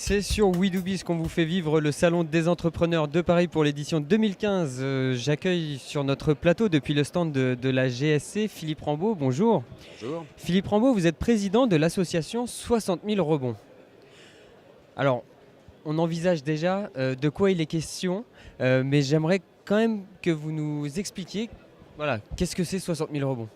C'est sur We Do Biz qu'on vous fait vivre le salon des entrepreneurs de Paris pour l'édition 2015. J'accueille sur notre plateau depuis le stand de la GSC Philippe Rambaud. Bonjour. Bonjour. Philippe Rambaud, vous êtes président de l'association 60 000 rebonds. Alors, on envisage déjà de quoi il est question, mais j'aimerais quand même que vous nous expliquiez, voilà, qu'est-ce que c'est 60 000 rebonds ?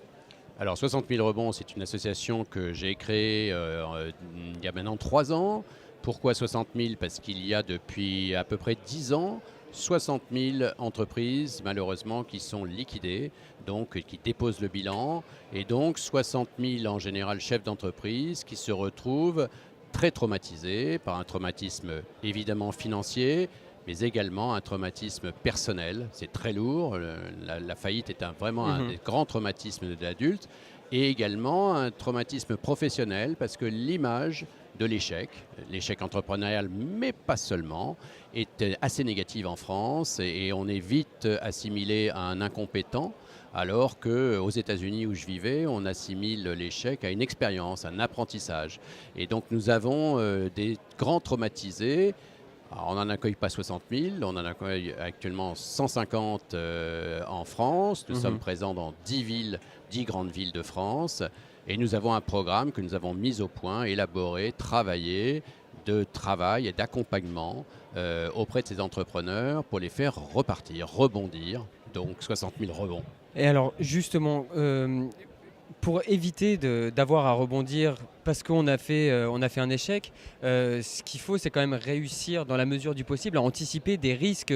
Alors 60 000 rebonds, c'est une association que j'ai créée il y a maintenant 3 ans. Pourquoi 60 000 ? Parce qu'il y a depuis à peu près 10 ans 60 000 entreprises malheureusement qui sont liquidées, donc qui déposent le bilan, et donc 60 000 en général chefs d'entreprise qui se retrouvent très traumatisés par un traumatisme évidemment financier, mais également un traumatisme personnel. C'est très lourd, la faillite est vraiment un des grands traumatismes de l'adulte, et également un traumatisme professionnel parce que l'image de l'échec entrepreneurial, mais pas seulement, est assez négative en France et on est vite assimilé à un incompétent, alors qu'aux États-Unis où je vivais, on assimile l'échec à une expérience, un apprentissage. Et donc nous avons des grands traumatisés. Alors, on n'en accueille pas 60 000, on en accueille actuellement 150 en France. Nous sommes présents dans 10 grandes villes de France. Et nous avons un programme que nous avons mis au point, élaboré, travaillé, de travail et d'accompagnement auprès de ces entrepreneurs pour les faire repartir, rebondir. Donc 60 000 rebonds. Et alors justement, pour éviter d'avoir à rebondir parce qu'on a fait un échec, ce qu'il faut, c'est quand même réussir dans la mesure du possible à anticiper des risques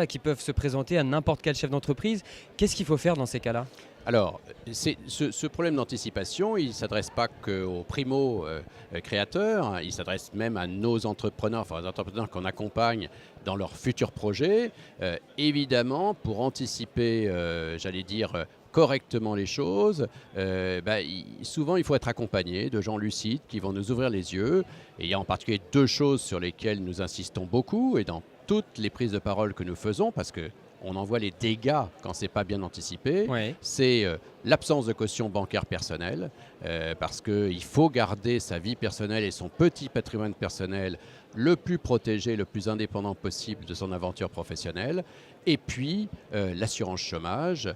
qui peuvent se présenter à n'importe quel chef d'entreprise. Qu'est-ce qu'il faut faire dans ces cas-là ? Alors, ce problème d'anticipation, il ne s'adresse pas qu'aux primo-créateurs, il s'adresse même à nos entrepreneurs, enfin aux entrepreneurs qu'on accompagne dans leurs futurs projets. Évidemment, pour anticiper, correctement les choses, souvent il faut être accompagné de gens lucides qui vont nous ouvrir les yeux. Et il y a en particulier 2 choses sur lesquelles nous insistons beaucoup et dans toutes les prises de parole que nous faisons, parce que on en voit les dégâts quand ce n'est pas bien anticipé. Ouais. C'est l'absence de caution bancaire personnelle, parce qu'il faut garder sa vie personnelle et son petit patrimoine personnel le plus protégé, le plus indépendant possible de son aventure professionnelle. Et puis l'assurance chômage,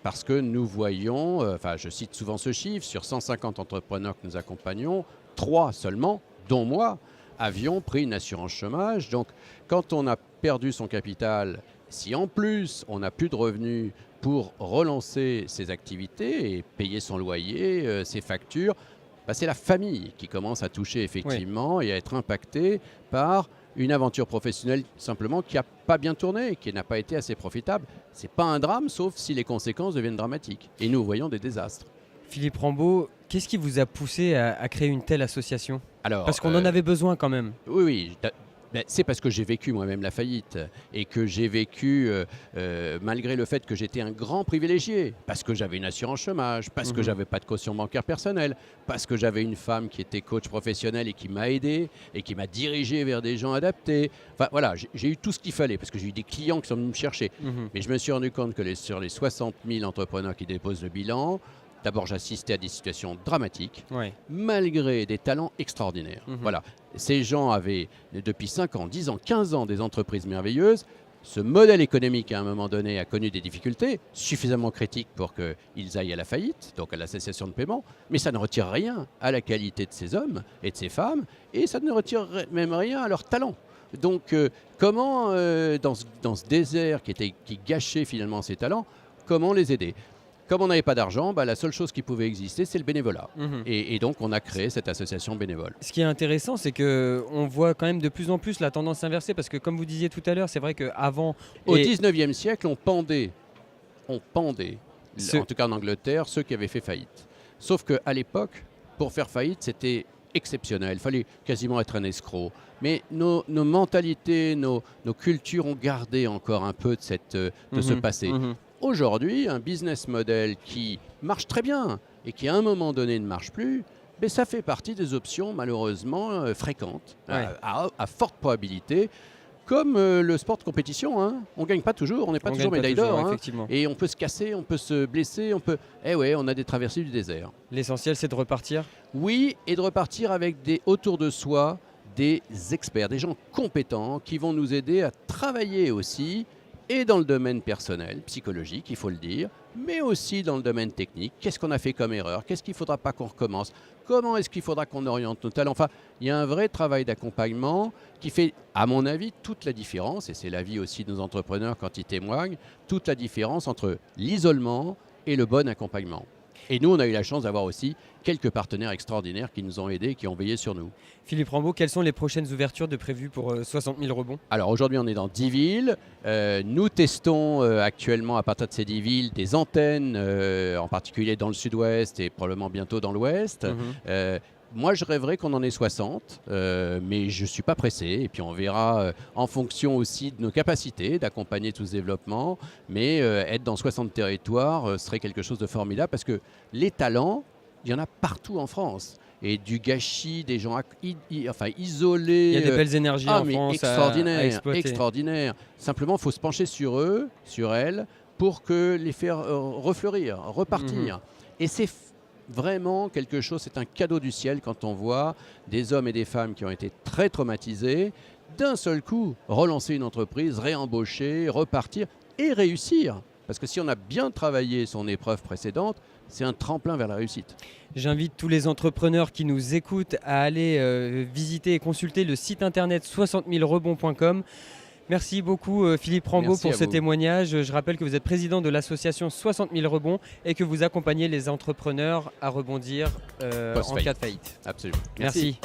parce que nous voyons, je cite souvent ce chiffre, sur 150 entrepreneurs que nous accompagnons, 3 seulement, dont moi, avions pris une assurance chômage. Donc quand on a perdu son capital, si en plus on n'a plus de revenus pour relancer ses activités et payer son loyer, ses factures, c'est la famille qui commence à toucher effectivement et à être impactée par une aventure professionnelle simplement qui n'a pas bien tourné, qui n'a pas été assez profitable. Ce n'est pas un drame, sauf si les conséquences deviennent dramatiques. Et nous voyons des désastres. Philippe Rambaud, qu'est-ce qui vous a poussé à créer une telle association ? Alors, parce qu'on en avait besoin quand même. Oui. C'est parce que j'ai vécu moi-même la faillite et que j'ai vécu, malgré le fait que j'étais un grand privilégié, parce que j'avais une assurance chômage, parce que j'avais pas de caution bancaire personnelle, parce que j'avais une femme qui était coach professionnel et qui m'a aidé et qui m'a dirigé vers des gens adaptés. Enfin voilà, j'ai eu tout ce qu'il fallait parce que j'ai eu des clients qui sont venus me chercher. Mais je me suis rendu compte que sur les 60 000 entrepreneurs qui déposent le bilan, d'abord, j'assistais à des situations dramatiques, malgré des talents extraordinaires. Voilà. Ces gens avaient, depuis 5 ans, 10 ans, 15 ans, des entreprises merveilleuses. Ce modèle économique, à un moment donné, a connu des difficultés suffisamment critiques pour qu'ils aillent à la faillite, donc à la cessation de paiement. Mais ça ne retire rien à la qualité de ces hommes et de ces femmes, et ça ne retire même rien à leur talent. Donc, comment, dans ce désert qui gâchait finalement ces talents, comment les aider ? Comme on n'avait pas d'argent, la seule chose qui pouvait exister, c'est le bénévolat. Et donc, on a créé cette association bénévole. Ce qui est intéressant, c'est qu'on voit quand même de plus en plus la tendance inversée, parce que comme vous disiez tout à l'heure, c'est vrai qu'avant... Au 19e siècle, on pendait, en tout cas en Angleterre, ceux qui avaient fait faillite. Sauf qu'à l'époque, pour faire faillite, c'était exceptionnel. Il fallait quasiment être un escroc. Mais nos mentalités, nos cultures ont gardé encore un peu de ce passé. Aujourd'hui, un business model qui marche très bien et qui à un moment donné ne marche plus, ça fait partie des options malheureusement fréquentes, à forte probabilité, comme le sport de compétition. On ne gagne pas toujours, on n'est pas toujours médaille d'or. Et on peut se casser, on peut se blesser, on a des traversées du désert. L'essentiel, c'est de repartir ? Oui, et de repartir avec autour de soi des experts, des gens compétents qui vont nous aider à travailler aussi, et dans le domaine personnel, psychologique, il faut le dire, mais aussi dans le domaine technique. Qu'est-ce qu'on a fait comme erreur? Qu'est-ce qu'il ne faudra pas qu'on recommence? Comment est-ce qu'il faudra qu'on oriente nos talents? Enfin, il y a un vrai travail d'accompagnement qui fait, à mon avis, toute la différence, et c'est l'avis aussi de nos entrepreneurs quand ils témoignent, toute la différence entre l'isolement et le bon accompagnement. Et nous, on a eu la chance d'avoir aussi quelques partenaires extraordinaires qui nous ont aidés et qui ont veillé sur nous. Philippe Rambaud, quelles sont les prochaines ouvertures de prévues pour 60 000 rebonds? Alors aujourd'hui, on est dans 10 villes. Nous testons actuellement à partir de ces 10 villes des antennes, en particulier dans le sud-ouest et probablement bientôt dans l'ouest. Moi, je rêverais qu'on en ait 60, mais je ne suis pas pressé. Et puis, on verra en fonction aussi de nos capacités d'accompagner tout ce développement. Mais être dans 60 territoires serait quelque chose de formidable parce que les talents, il y en a partout en France. Et du gâchis, des gens isolés. Il y a des belles énergies en mais France à exploiter. Extraordinaire. Simplement, il faut se pencher sur eux, sur elles, pour que les faire refleurir, repartir. Et c'est vraiment quelque chose, c'est un cadeau du ciel quand on voit des hommes et des femmes qui ont été très traumatisés, d'un seul coup, relancer une entreprise, réembaucher, repartir et réussir. Parce que si on a bien travaillé son épreuve précédente, c'est un tremplin vers la réussite. J'invite tous les entrepreneurs qui nous écoutent à aller visiter et consulter le site internet 60 000rebonds.com. Merci beaucoup Philippe Rambaud pour ce témoignage. Je rappelle que vous êtes président de l'association 60 000 rebonds et que vous accompagnez les entrepreneurs à rebondir en cas de faillite. Absolument. Merci.